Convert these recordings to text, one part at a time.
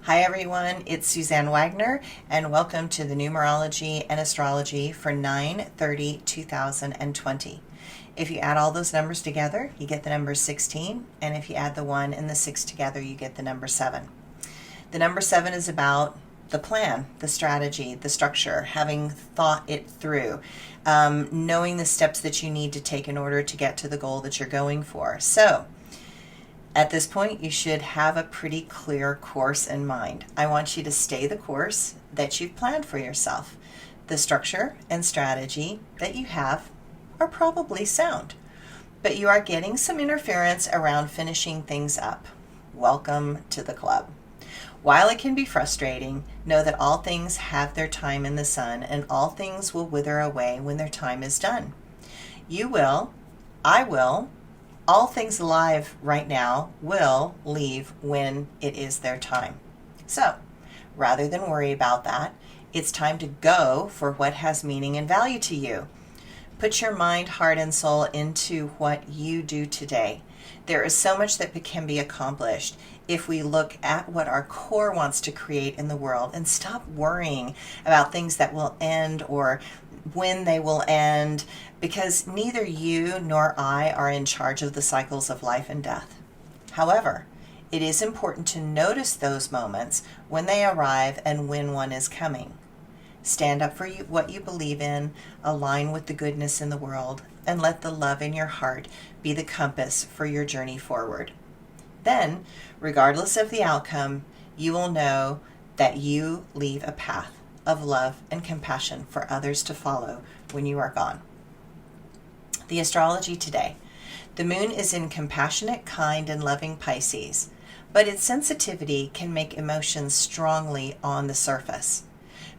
Hi everyone, it's Suzanne Wagner, and welcome to the Numerology and Astrology for 9/30/2020. If you add all those numbers together, you get the number 16, and if you add the 1 and the 6 together, you get the number 7. The number 7 is about the plan, the strategy, the structure, having thought it through, knowing the steps that you need to take in order to get to the goal that you're going for. So, at this point, you should have a pretty clear course in mind. I want you to stay the course that you've planned for yourself. The structure and strategy that you have are probably sound, but you are getting some interference around finishing things up. Welcome to the club. While it can be frustrating, know that all things have their time in the sun, and all things will wither away when their time is done. You will, I will, all things alive right now will leave when it is their time. So, rather than worry about that, it's time to go for what has meaning and value to you. Put your mind, heart, and soul into what you do today. There is so much that can be accomplished if we look at what our core wants to create in the world and stop worrying about things that will end or when they will end, because neither you nor I are in charge of the cycles of life and death. However, it is important to notice those moments when they arrive and when one is coming. Stand up for what you believe in, align with the goodness in the world, and let the love in your heart be the compass for your journey forward. Then, regardless of the outcome, you will know that you leave a path of love and compassion for others to follow when you are gone. The astrology today. The moon is in compassionate, kind, and loving Pisces, but its sensitivity can make emotions strongly on the surface.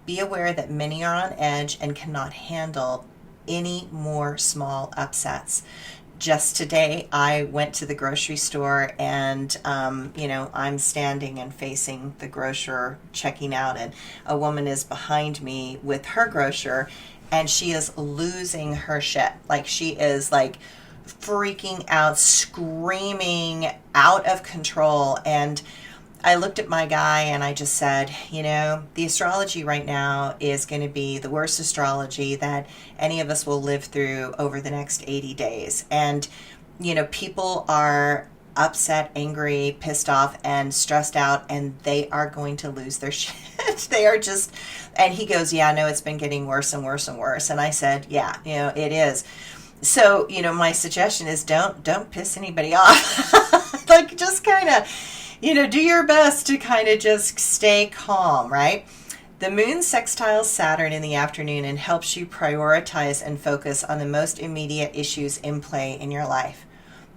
Be aware that many are on edge and cannot handle any more small upsets. Just today, I went to the grocery store and, I'm standing and facing the grocer checking out, and a woman is behind me with her grocer, and she is losing her shit. Like, she is freaking out, screaming, out of control. And I looked at my guy and I just said, the astrology right now is going to be the worst astrology that any of us will live through over the next 80 days. And, people are upset, angry, pissed off, and stressed out, and they are going to lose their shit. They are just, and he goes, yeah, no, it's been getting worse and worse and worse. And I said, yeah, it is. So, my suggestion is don't piss anybody off. Just kind of, do your best to kind of just stay calm, right? The moon sextiles Saturn in the afternoon and helps you prioritize and focus on the most immediate issues in play in your life.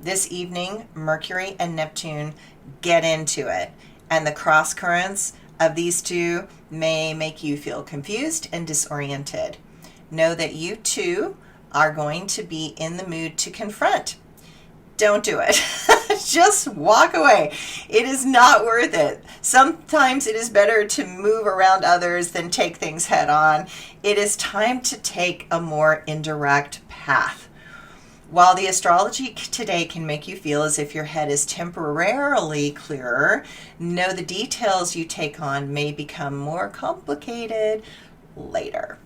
This evening, Mercury and Neptune get into it, and the cross currents of these two may make you feel confused and disoriented. Know that you too are going to be in the mood to confront. Don't do it. Just walk away. It is not worth it. Sometimes it is better to move around others than take things head on. It is time to take a more indirect path. While the astrology today can make you feel as if your head is temporarily clearer, know the details you take on may become more complicated later.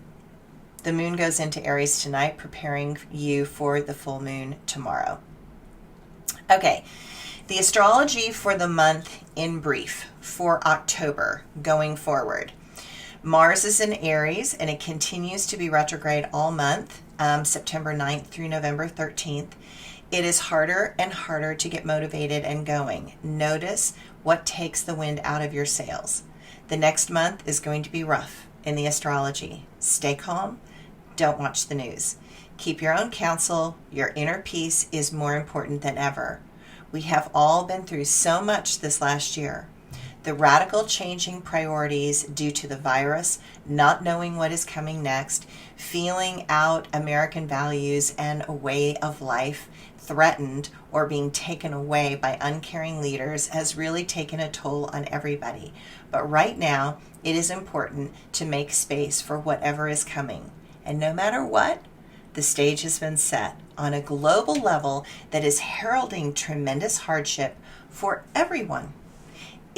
The moon goes into Aries tonight, preparing you for the full moon tomorrow. Okay, the astrology for the month in brief for October going forward. Mars is in Aries, and it continues to be retrograde all month, September 9th through November 13th. It is harder and harder to get motivated and going. Notice what takes the wind out of your sails. The next month is going to be rough in the astrology. Stay calm. Don't watch the news. Keep your own counsel. Your inner peace is more important than ever. We have all been through so much this last year. The radical changing priorities due to the virus, not knowing what is coming next, feeling out American values and a way of life threatened or being taken away by uncaring leaders has really taken a toll on everybody. But right now, it is important to make space for whatever is coming. And no matter what, the stage has been set on a global level that is heralding tremendous hardship for everyone.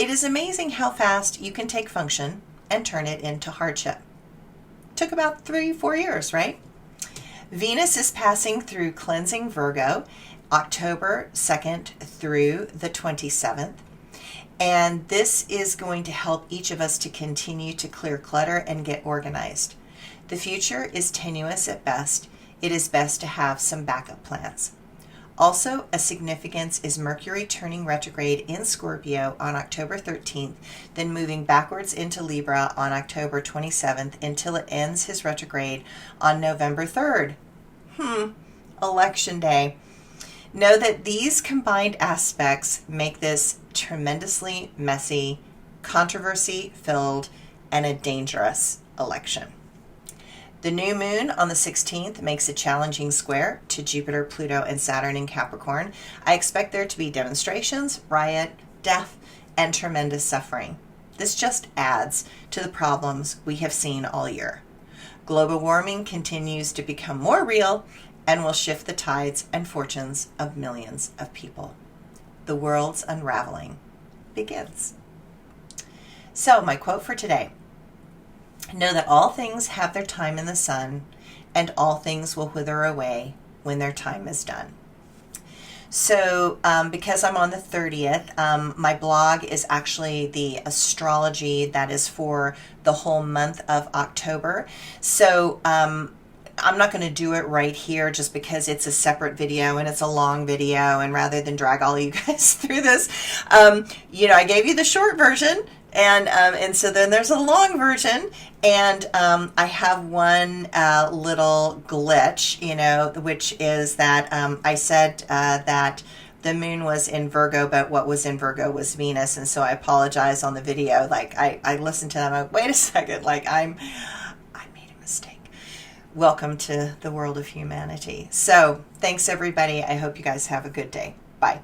It is amazing how fast you can take function and turn it into hardship. Took about 3-4 years, right? Venus is passing through cleansing Virgo October 2nd through the 27th. And this is going to help each of us to continue to clear clutter and get organized. The future is tenuous at best. It is best to have some backup plans. Also, a significance is Mercury turning retrograde in Scorpio on October 13th, then moving backwards into Libra on October 27th until it ends his retrograde on November 3rd. Election day. Know that these combined aspects make this tremendously messy, controversy-filled, and a dangerous election. The new moon on the 16th makes a challenging square to Jupiter, Pluto, and Saturn in Capricorn. I expect there to be demonstrations, riot, death, and tremendous suffering. This just adds to the problems we have seen all year. Global warming continues to become more real and will shift the tides and fortunes of millions of people. The world's unraveling begins. So, my quote for today: know that all things have their time in the sun, and all things will wither away when their time is done. So, because I'm on the 30th, my blog is actually the astrology that is for the whole month of October. So, I'm not going to do it right here just because it's a separate video and it's a long video, and rather than drag all you guys through this, I gave you the short version, and so then there's a long version, and I have one little glitch, which is that I said that the moon was in Virgo, but what was in Virgo was Venus, and so I apologize on the video. Like I listened to them, I'm like, wait a second, I made a mistake. Welcome to the world of humanity. So thanks everybody. I hope you guys have a good day. Bye.